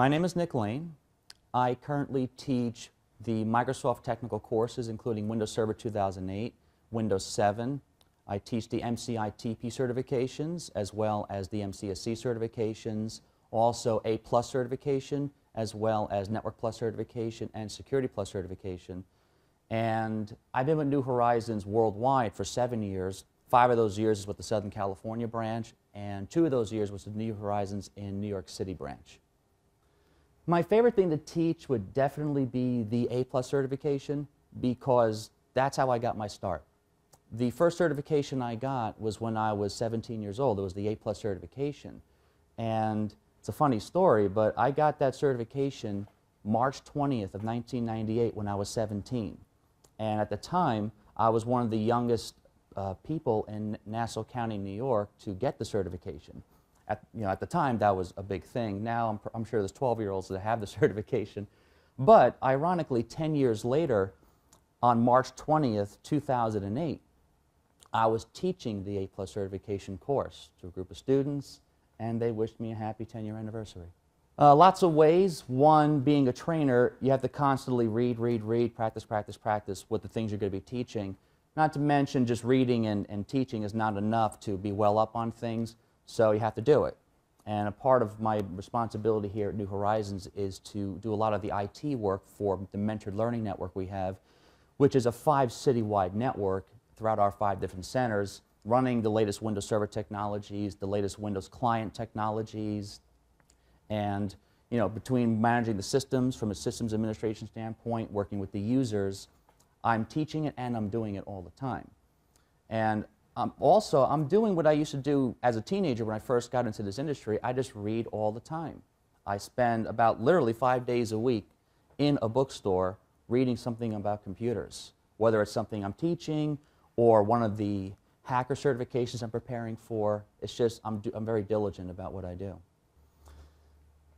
My name is Nick Lane. I currently teach the Microsoft technical courses, including Windows Server 2008, Windows 7. I teach the MCITP certifications as well as the MCSC certifications, also A+ certification, as well as Network Plus certification and Security Plus certification. And I've been with New Horizons worldwide for 7 years. 5 of those years is with the Southern California branch, and 2 of those years was with New Horizons in New York City branch. My favorite thing to teach would definitely be the A+ certification, because that's how I got my start. The first certification I got was when I was 17 years old. It was the A+ certification. And it's a funny story, but I got that certification March 20th of 1998 when I was 17. And at the time, I was one of the youngest people in Nassau County, New York, to get the certification. At the time, that was a big thing. Now, I'm sure there's 12-year-olds that have the certification. But ironically, 10 years later, on March 20th, 2008, I was teaching the A+ certification course to a group of students, and they wished me a happy 10-year anniversary. Lots of ways. One, being a trainer, you have to constantly read, practice with the things you're going to be teaching. Not to mention just reading and teaching is not enough to be well up on things. So you have to do it. And a part of my responsibility here at New Horizons is to do a lot of the IT work for the Mentored Learning Network we have, which is a 5 city-wide network throughout our 5 different centers, running the latest Windows Server technologies, the latest Windows client technologies, and between managing the systems from a systems administration standpoint, working with the users, I'm teaching it and I'm doing it all the time. And also, I'm doing what I used to do as a teenager when I first got into this industry. I just read all the time. I spend about literally 5 days a week in a bookstore reading something about computers, whether it's something I'm teaching or one of the hacker certifications I'm preparing for. It's just I'm very diligent about what I do.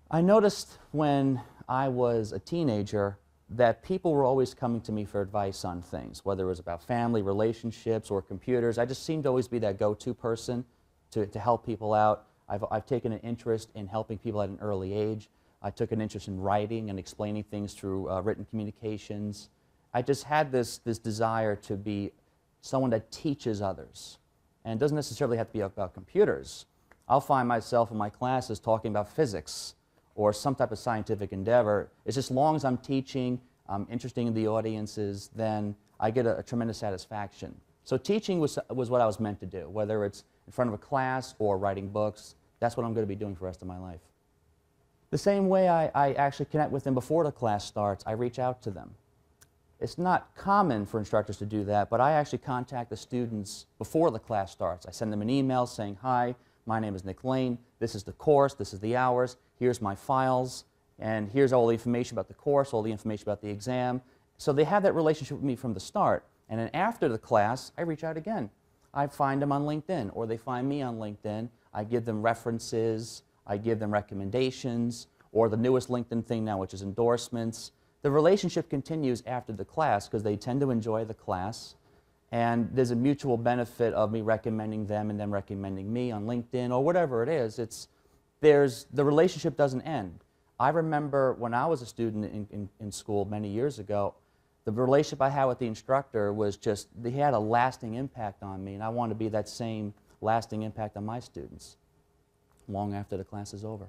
I noticed when I was a teenager that people were always coming to me for advice on things, whether it was about family, relationships, or computers. I just seemed to always be that go-to person to help people out. I've taken an interest in helping people at an early age. I took an interest in writing and explaining things through written communications. I just had this desire to be someone that teaches others. And it doesn't necessarily have to be about computers. I'll find myself in my classes talking about physics or some type of scientific endeavor. It's just as long as I'm teaching, I'm interested in the audiences, then I get a tremendous satisfaction. So teaching was what I was meant to do, whether it's in front of a class or writing books. That's what I'm going to be doing for the rest of my life. The same way I actually connect with them before the class starts, I reach out to them. It's not common for instructors to do that, but I actually contact the students before the class starts. I send them an email saying, "Hi, my name is Nick Lane. This is the course. This is the hours. Here's my files. And here's all the information about the course, all the information about the exam." So they have that relationship with me from the start. And then after the class, I reach out again. I find them on LinkedIn, or they find me on LinkedIn. I give them references. I give them recommendations, or the newest LinkedIn thing now, which is endorsements. The relationship continues after the class because they tend to enjoy the class. And there's a mutual benefit of me recommending them and them recommending me on LinkedIn or whatever it is. The relationship doesn't end. I remember when I was a student in school many years ago, the relationship I had with the instructor was just, he had a lasting impact on me, and I want to be that same lasting impact on my students long after the class is over.